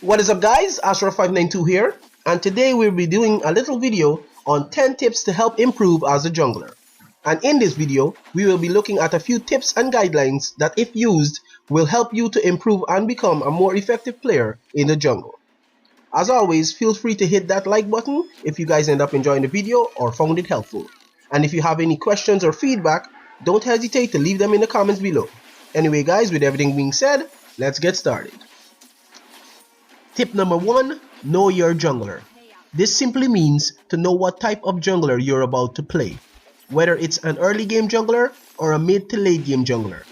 What is up guys, Ashraf592 here, and today we'll be doing a little video on 10 tips to help improve as a jungler. And in this video, we will be looking at a few tips and guidelines that if used, will help you to improve and become a more effective player in the jungle. As always, feel free to hit that like button if you guys end up enjoying the video or found it helpful. And if you have any questions or feedback, don't hesitate to leave them in the comments below. Anyway guys, with everything being said, let's get started. Tip number 1, know your jungler. This simply means to know what type of jungler you're about to play, whether it's an early game jungler or a mid to late game jungler.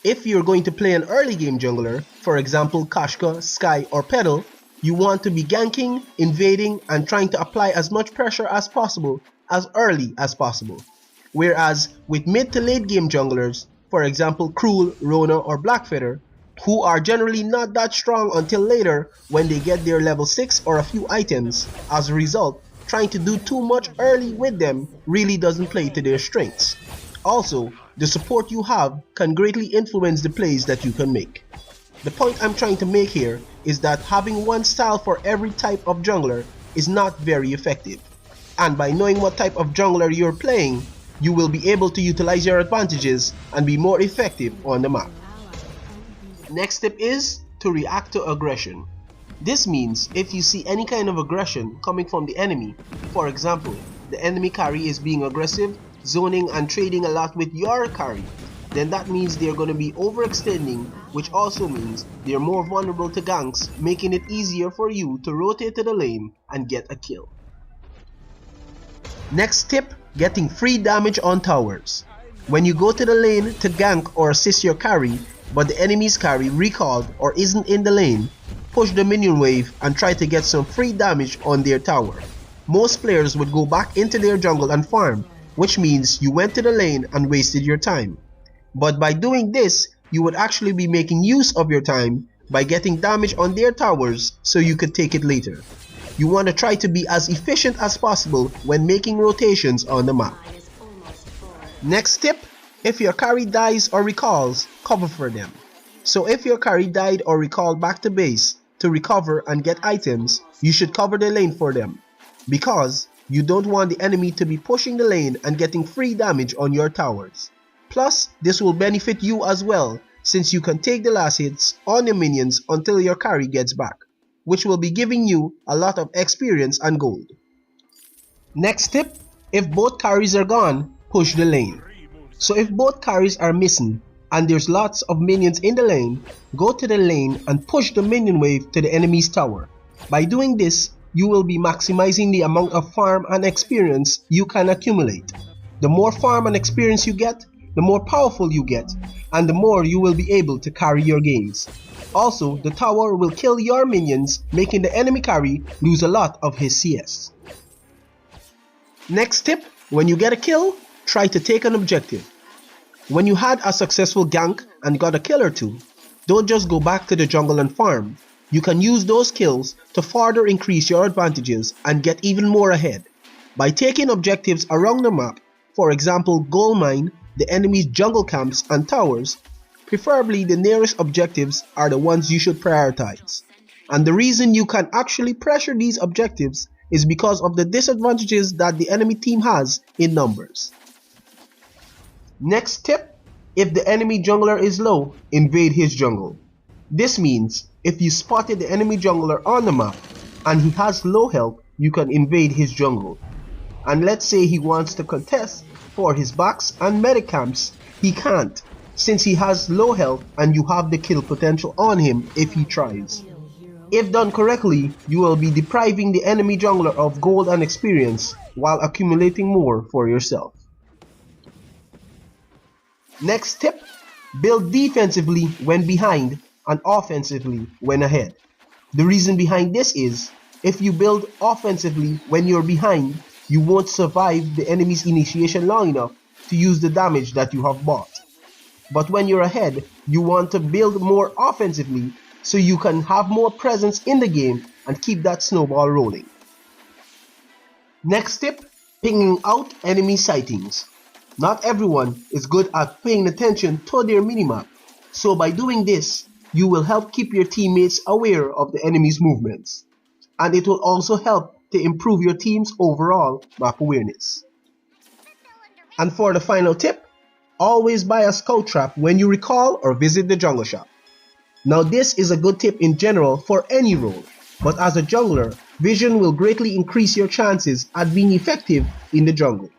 If you're going to play an early game jungler, for example Kashka, Sky or Petal, you want to be ganking, invading and trying to apply as much pressure as possible as early as possible. Whereas with mid to late game junglers, for example Cruel, Rona or Blackfeather, who are generally not that strong until later when they get their level 6 or a few items. As a result, trying to do too much early with them really doesn't play to their strengths. Also, the support you have can greatly influence the plays that you can make. The point I'm trying to make here is that having one style for every type of jungler is not very effective. And by knowing what type of jungler you're playing, you will be able to utilize your advantages and be more effective on the map. Next tip is to react to aggression. This means if you see any kind of aggression coming from the enemy, for example, the enemy carry is being aggressive, zoning and trading a lot with your carry, then that means they're going to be overextending, which also means they're more vulnerable to ganks, making it easier for you to rotate to the lane and get a kill. Next tip, getting free damage on towers. When you go to the lane to gank or assist your carry, but the enemy's carry recalled or isn't in the lane, push the minion wave and try to get some free damage on their tower. Most players would go back into their jungle and farm, which means you went to the lane and wasted your time. But by doing this, you would actually be making use of your time by getting damage on their towers so you could take it later. You want to try to be as efficient as possible when making rotations on the map. Next tip, if your carry dies or recalls, cover for them. So if your carry died or recalled back to base to recover and get items, you should cover the lane for them, because you don't want the enemy to be pushing the lane and getting free damage on your towers. Plus, this will benefit you as well, since you can take the last hits on your minions until your carry gets back, which will be giving you a lot of experience and gold. Next tip, if both carries are gone, push the lane. So if both carries are missing and there's lots of minions in the lane, go to the lane and push the minion wave to the enemy's tower. By doing this, you will be maximizing the amount of farm and experience you can accumulate. The more farm and experience you get, the more powerful you get, and the more you will be able to carry your games. Also, the tower will kill your minions, making the enemy carry lose a lot of his CS. Next tip, when you get a kill, try to take an objective. When you had a successful gank and got a kill or two, don't just go back to the jungle and farm. You can use those kills to further increase your advantages and get even more ahead. By taking objectives around the map, for example gold mine, the enemy's jungle camps and towers, preferably the nearest objectives are the ones you should prioritize. And the reason you can actually pressure these objectives is because of the disadvantages that the enemy team has in numbers. Next tip, if the enemy jungler is low, invade his jungle. This means if you spotted the enemy jungler on the map and he has low health, you can invade his jungle. And let's say he wants to contest for his backs and medic camps, he can't, since he has low health and you have the kill potential on him if he tries. If done correctly, you will be depriving the enemy jungler of gold and experience while accumulating more for yourself. Next tip, build defensively when behind and offensively when ahead. The reason behind this is, if you build offensively when you're behind, you won't survive the enemy's initiation long enough to use the damage that you have bought. But when you're ahead, you want to build more offensively so you can have more presence in the game and keep that snowball rolling. Next tip, pinging out enemy sightings. Not everyone is good at paying attention to their minimap, so by doing this, you will help keep your teammates aware of the enemy's movements, and it will also help to improve your team's overall map awareness. And for the final tip, always buy a scout trap when you recall or visit the jungle shop. Now this is a good tip in general for any role, but as a jungler, vision will greatly increase your chances at being effective in the jungle.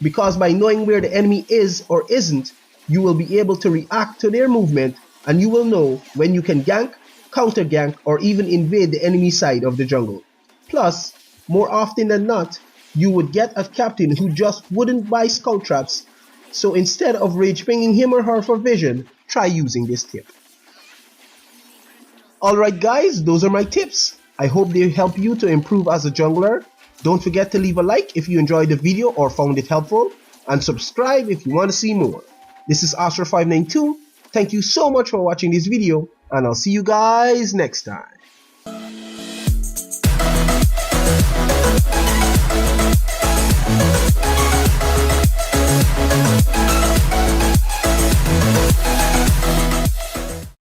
Because by knowing where the enemy is or isn't, you will be able to react to their movement and you will know when you can gank, counter gank, or even invade the enemy side of the jungle. Plus, more often than not, you would get a captain who just wouldn't buy scout traps, so instead of rage pinging him or her for vision, try using this tip. Alright guys, those are my tips. I hope they help you to improve as a jungler. Don't forget to leave a like if you enjoyed the video or found it helpful, and subscribe if you want to see more. This is Astra592. Thank you so much for watching this video, and I'll see you guys next time.